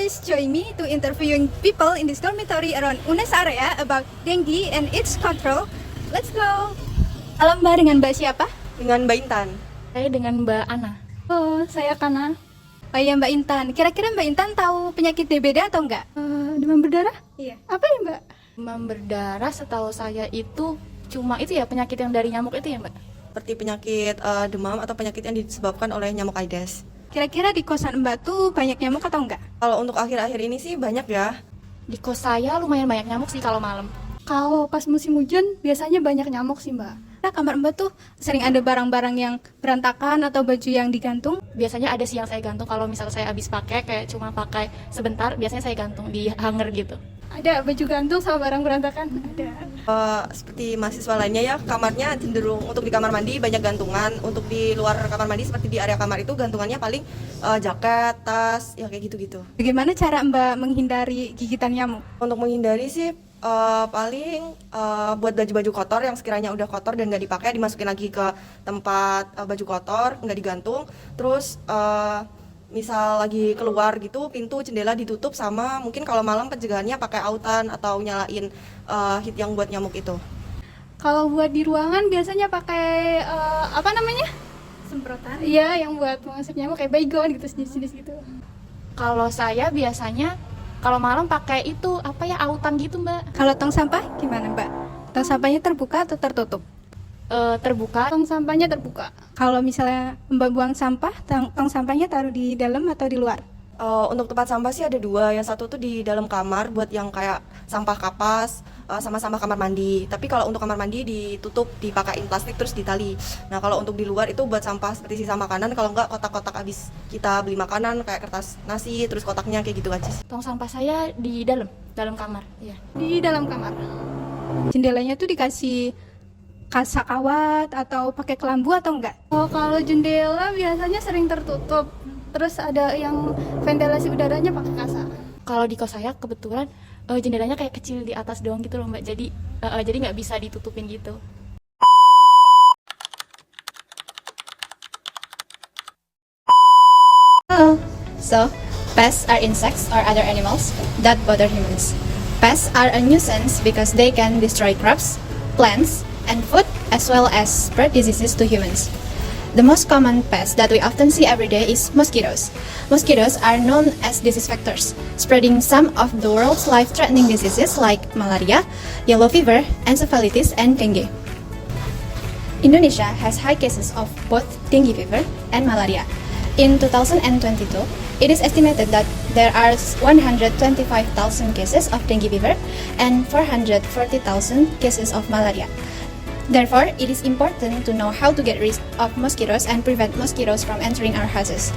guys, join me to interviewing people in this dormitory around UNES area about dengue and its control. Let's go. Halo Mbak, dengan Mbak siapa? Dengan Mbak Intan. Saya dengan Mbak Ana. Oh, saya Kana. Oh iya Mbak Intan, kira-kira Mbak Intan tahu penyakit DBD atau enggak? Demam berdarah? Iya. Apa ya Mbak? Demam berdarah setahu saya itu cuma itu ya, penyakit yang dari nyamuk itu ya Mbak? Seperti penyakit demam atau penyakit yang disebabkan oleh nyamuk Aedes. Kira-kira di kosan Mbak tuh banyak nyamuk atau enggak? Kalau untuk akhir-akhir ini sih banyak ya. Di kos saya lumayan banyak nyamuk sih kalau malam. Kalau pas musim hujan biasanya banyak nyamuk sih Mbak. Nah, kamar Mbak tuh sering ada barang-barang yang berantakan atau baju yang digantung. Biasanya ada sih yang saya gantung kalau misal saya habis pakai, kayak cuma pakai sebentar, biasanya saya gantung di hanger gitu. Ada baju gantung sama barang berantakan. Ada. Seperti mahasiswa lainnya ya, kamarnya cenderung untuk di kamar mandi banyak gantungan. Untuk di luar kamar mandi seperti di area kamar itu gantungannya paling jaket, tas, ya kayak gitu-gitu. Bagaimana cara Mbak menghindari gigitan nyamuk? Untuk menghindari sih paling buat baju-baju kotor yang sekiranya udah kotor dan nggak dipakai dimasukin lagi ke tempat baju kotor, nggak digantung. Terus misal lagi keluar gitu, pintu jendela ditutup, sama mungkin kalau malam pencegahannya pakai autan atau nyalain heat yang buat nyamuk itu. Kalau buat di ruangan biasanya pakai apa namanya? Semprotan. Iya, yang buat mengusir nyamuk kayak baygon gitu, jenis-jenis gitu. Kalau saya biasanya kalau malam pakai itu apa ya, autan gitu Mbak. Kalau tong sampah gimana Mbak? Tong sampahnya terbuka atau tertutup? Terbuka. Tong sampahnya terbuka. Kalau misalnya Mbak buang sampah, tong sampahnya taruh di dalam atau di luar? Untuk tempat sampah sih ada dua, yang satu tuh di dalam kamar buat yang kayak sampah kapas sama sampah kamar mandi. Tapi kalau untuk kamar mandi ditutup, dipakain plastik terus ditali. Nah kalau untuk di luar itu buat sampah seperti sisa makanan, kalau enggak kotak-kotak habis kita beli makanan kayak kertas nasi, terus kotaknya kayak gitu aja sih. Tong sampah saya di dalam kamar. Iya. Di dalam kamar. Jendelanya tuh dikasih kaca kawat atau pakai kelambu atau enggak? Oh, kalau jendela biasanya sering tertutup. Terus ada yang ventilasi udaranya pakai kaca. Kalau di kos saya kebetulan jendelanya kayak kecil di atas doang gitu loh Mbak. Jadi nggak bisa ditutupin gitu. So, pests are insects or other animals that bother humans. Pests are a nuisance because they can destroy crops, plants, and food, as well as spread diseases to humans. The most common pest that we often see every day is mosquitoes. Mosquitoes are known as disease vectors, spreading some of the world's life-threatening diseases like malaria, yellow fever, encephalitis, and dengue. Indonesia has high cases of both dengue fever and malaria. In 2022, it is estimated that there are 125,000 cases of dengue fever and 440,000 cases of malaria. Therefore, it is important to know how to get rid of mosquitoes and prevent mosquitoes from entering our houses.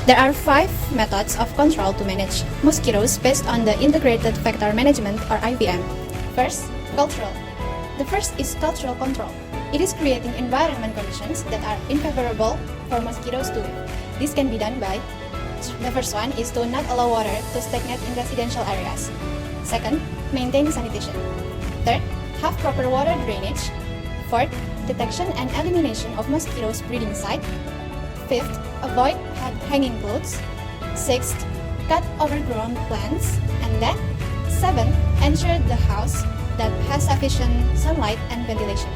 There are 5 methods of control to manage mosquitoes based on the Integrated Vector Management or IVM. First, cultural. The first is cultural control. It is creating environment conditions that are unfavorable for mosquitoes to live. This can be done by, the first one is to not allow water to stagnate in residential areas. Second, maintain sanitation. Third, have proper water drainage. Fourth, detection and elimination of mosquitoes breeding site. Fifth, avoid hanging clothes. Sixth, cut overgrown plants. And then, seventh, ensure the house that has sufficient sunlight and ventilation.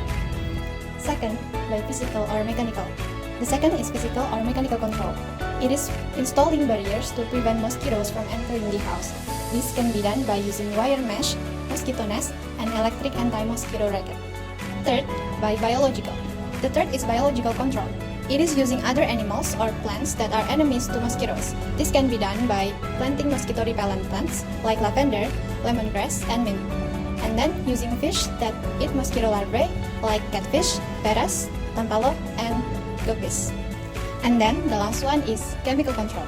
Second, by physical or mechanical. The second is physical or mechanical control. It is installing barriers to prevent mosquitoes from entering the house. This can be done by using wire mesh, mosquito nest, and electric anti-mosquito racket. Third, by biological. The third is biological control. It is using other animals or plants that are enemies to mosquitoes. This can be done by planting mosquito repellent plants like lavender, lemongrass, and mint. And then using fish that eat mosquito larvae like catfish, peras, tampalo, and guppies. And then the last one is chemical control.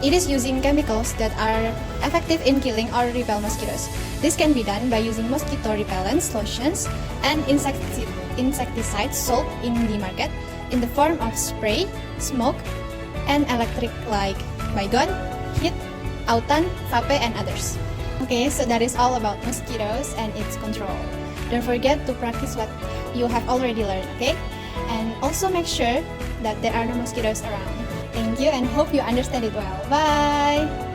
It is using chemicals that are effective in killing or repel mosquitoes. This can be done by using mosquito repellents, lotions, and insecticides sold in the market in the form of spray, smoke, and electric like baygon, heat, autan, vape, and others. Okay, so that is all about mosquitoes and its control. Don't forget to practice what you have already learned, okay? And also make sure that there are no mosquitoes around. Thank you and hope you understand it well. Bye!